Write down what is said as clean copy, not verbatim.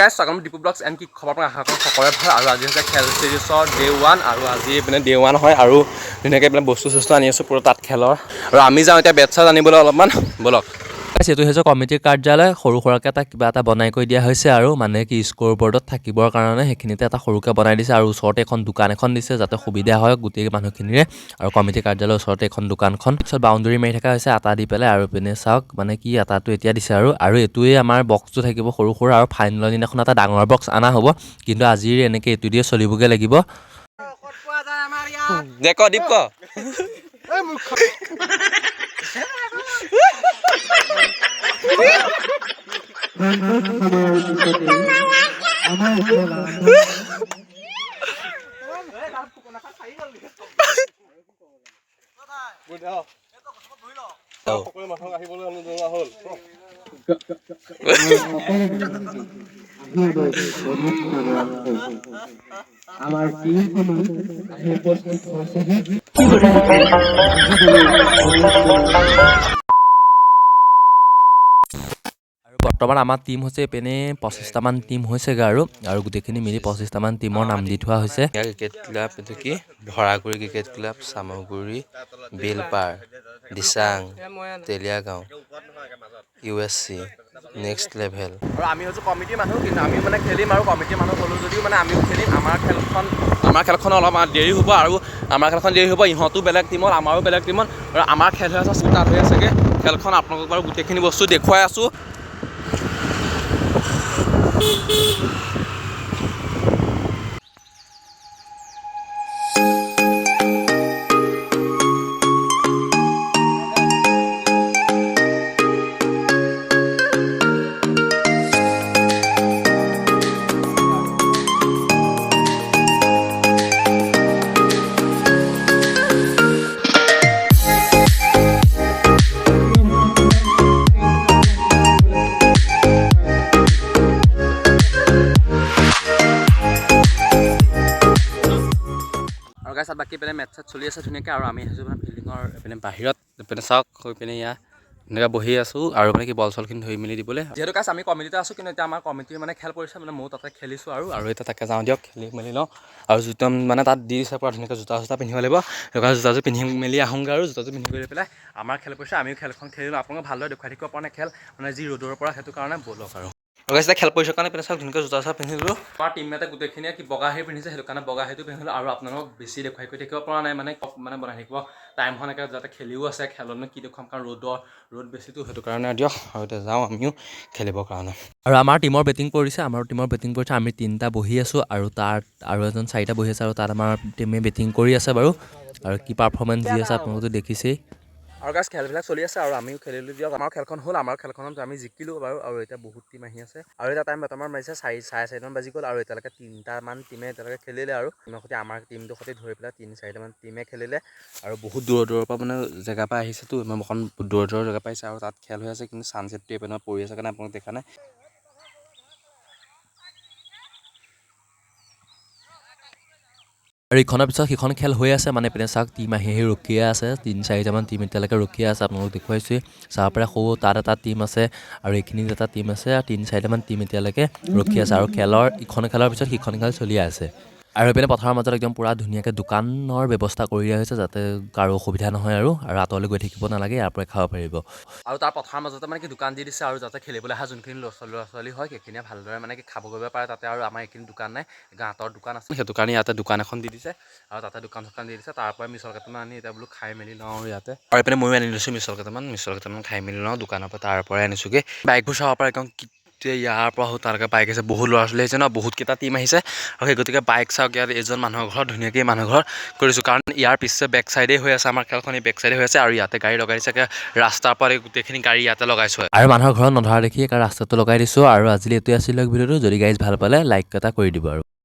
guys স্বাগতম depot blogs and কি খবৰ পৰা আশা কৰোঁ সকলোৰে ভাল আৰু আজি হৈছে খেল চিৰিজৰ ডে 1 আৰু আজি এইপিনে ডে 1 হয় আৰু ধুনীয়াকৈ এইপিনে বস্তু আনি আছোঁ পুৰা তাত খেলৰ আৰু আমি যাওঁ এতিয়া বেট চেট আনিবলৈ অলপমান ব'লক এইটো হৈছে কমিটিৰ কাৰ্যালয় সৰু সুৰাকৈ এটা কিবা এটা বনাই কৰি দিয়া হৈছে আৰু মানে কি স্ক'ৰ বৰ্ডত থাকিবৰ কাৰণে সেইখিনিতে এটা সৰুকৈ বনাই দিছে আৰু ওচৰতে এখন দোকান এখন দিছে যাতে সুবিধা হয় গোটেই মানুহখিনিৰে আৰু কমিটিৰ কাৰ্যালয়ৰ ওচৰতে এখন দোকানখন পিছত বাউণ্ডেৰী মাৰি থকা হৈছে আটা দি পেলাই আৰু পিনে চাওক মানে কি আটাটো এতিয়া দিছে আৰু এইটোৱে আমাৰ বক্সটো থাকিব সৰু সৰু আৰু ফাইনেলৰ দিনাখন এটা ডাঙৰ বক্স অনা হ'ব কিন্তু আজিৰ এনেকৈ এইটো দিয়ে চলিবগৈ লাগিব দে ক দীপ ক আমাৰ বৰ্তমান আমাৰ টিম হৈছে এইপিনে 25টামান টিম হৈছেগৈ আৰু গোটেইখিনি মিলি 25টামান টিমৰ নাম দি থোৱা হৈছে ক্ৰিকেট ক্লাব এইটো কি Bharaguri cricket club Chamguri Belpar Dichang Teliagaon USC next level আৰু আমি হৈছোঁ কমিটিৰ মানুহ কিন্তু আমি মানে খেলিম আৰু কমিটিৰ মানুহ হ'লোঁ যদিও মানে আমিও খেলিম আমাৰ খেলখন অলপ দেৰি হ'ব আৰু আমাৰ খেলখন দেৰি হ'ব ইহঁতো বেলেগ টিমত আমাৰো বেলেগ টিমত আৰু আমাৰ খেল হৈ আছে ষ্টাৰ্ট হৈ আছেগৈ খেলখন আপোনালোকক বাৰু গোটেইখিনি বস্তু দেখুৱাই আছোঁ আৰু বাকী পিনে মেটচ চেট চলি আছে ধুনীয়াকৈ আৰু আমি আহিছোঁ মানে ফিল্ডিঙৰ এইপিনে বাহিৰত এইপিনে চাওক হৈ পিনে ইয়াত ধুনীয়াকৈ বহি আছোঁ আৰু মানে কি বল চলখিনি ধৰি মেলি দিবলৈ যিহেতু কাজ আমি কমিটিতে আছোঁ কিন্তু এতিয়া আমাৰ কমিটিৰ মানে খেল পৰিছে মানে ময়ো তাতে খেলিছোঁ আৰু এতিয়া তাকে যাওঁ দিয়ক খেলি মেলি লওঁ আৰু জোতা মানে তাত দি দিছে পুৰা ধুনীয়াকৈ জোতা পিন্ধিব লাগিব সেইকাৰণে জোতাযোৰ পিন্ধি মেলি আহোঁগৈ আৰু জোতাযোৰ পিন্ধি কৰি পেলাই আমাৰ খেল পৰিছে আমিও খেলখন খেলিলোঁ আপোনালোকক ভালদৰে দেখুৱাই থাকিব পৰা নাই খেল মানে যি ৰ'দৰ পৰা সেইটো কাৰণে ব'লক আৰু এতিয়া খেল পৰিছে কাৰণে পিনে চাওক ধুনীয়াকৈ জোতা পিন্ধিলোঁ আমাৰ টিমমেটে গোটেইখিনিয়ে কি বগা হেৰি পিন্ধিছে সেইটো কাৰণে বগা হেৰিটো পিন্ধিলোঁ আৰু আপোনালোকক বেছি দেখুৱাই কৰি থাকিব পৰা নাই মানে বনাই থাকিব টাইমখন একে যাতে খেলিও আছে খেলনো কি দেখুৱাম কাৰণ ৰ'দ বেছিটো সেইটো কাৰণে দিয়ক আৰু এতিয়া যাওঁ আমিও খেলিবৰ কাৰণে আৰু আমাৰ টিমৰ বেটিং পৰিছে আমি 3টা বহি আছোঁ আৰু তাত আৰু এজন 4টা বহি আছে আৰু তাত আমাৰ টিমে বেটিং কৰি আছে বাৰু আৰু কি পাৰফৰ্মেঞ্চ দি আছে আপোনালোকেতো দেখিছেই আৰু গাইজ খেলবিলাক চলি আছে আৰু আমিও খেলিলোঁ দিয়ক আমাৰ খেলখন হ'ল আমাৰ খেলখনত আমি জিকিলোঁ বাৰু আৰু এতিয়া বহুত টিম আহি আছে আৰু এটা টাইম বৰ্তমান মাৰিছে 4:30 বাজি গ'ল আৰু এতিয়ালৈকে 3টামান টিমে এতিয়ালৈকে খেলিলে আৰু টিমৰ সৈতে আমাৰ টিমটোৰ সৈতে ধৰি পেলাই 3-4টামান টিমে খেলিলে আৰু বহুত দূৰৰ পৰা মানে জেগাৰ পৰা আহিছেতো অকণ দূৰৰ জেগা পাইছে আৰু তাত খেল হৈ আছে কিন্তু ছানছেটটো এইপিনে পৰি আছে কাৰণে আপোনালোকে দেখা নাই আৰু ইখনৰ পিছত সিখন খেল হৈ আছে মানে পিনে চাওক টিম আহি ৰখিয়ে আছে 3-4টামান টিম এতিয়ালৈকে ৰখিয়ে আছে আপোনালোকক দেখুৱাইছোঁ চাব পাৰে সৌ তাত এটা টিম আছে আৰু এইখিনিত এটা টিম আছে আৰু 3-4টামান টিম এতিয়ালৈকে ৰখি আছে আৰু ইখন খেলৰ পিছত সিখন খেল চলিয়ে আছে আৰু এইপিনে পথাৰৰ মাজত একদম পুৰা ধুনীয়াকৈ দোকানৰ ব্যৱস্থা কৰি দিয়া হৈছে যাতে কাৰো অসুবিধা নহয় আৰু আঁতৰলৈ গৈ থাকিব নালাগে ইয়াৰ পৰাই খাব পাৰিব আৰু তাৰ পথাৰৰ মাজতে মানে কি দোকান দি দিছে আৰু যাতে খেলিবলৈ অহা যোনখিনি ল'ৰা ছোৱালী হয় সেইখিনিয়ে ভালদৰে মানে কি খাব কৰিব পাৰে তাতে আৰু আমাৰ এইখিনি দোকান নাই গাঁতৰ দোকান আছে সেইটো কাৰণে ইয়াতে দোকান এখন দি দিছে আৰু তাতে দোকান দি দিছে তাৰ পৰা মিছল কেইটামান আনি এতিয়া বোলো খাই মেলি লওঁ আৰু ইয়াতে আৰু এইপিনে ময়ো আনি লৈছোঁ মিছল কেইটামান খাই মেলি লওঁ দোকানৰ পৰা তাৰ পৰাই আনিছোঁগৈ বাইকবোৰ চাব পাৰে একদম ইয়াৰ পৰা তালৈকে বাইক আহিছে বহুত ল'ৰা ছোৱালী আহিছে ন বহুতকেইটা টিম আহিছে আৰু সেই গতিকে বাইক চাওক ইয়াত এজন মানুহৰ ঘৰত ধুনীয়াকৈ মানুহ ঘৰ কৰিছোঁ কাৰণ ইয়াৰ পিছে বেক চাইডেই হৈ আছে আমাৰ খেলখন বেক চাইডে হৈ আছে আৰু ইয়াতে গাড়ী লগাই দিছে ৰাস্তাৰ পৰা গোটেইখিনি গাড়ী ইয়াতে লগাইছোঁ আৰু মানুহৰ ঘৰত নধৰা দেখি ৰাস্তাটো লগাই দিছোঁ আৰু আজিলৈ এইটোৱে আছিলে ভিডিঅ'টো যদি গাইজ ভাল পালে লাইক এটা কৰি দিব আৰু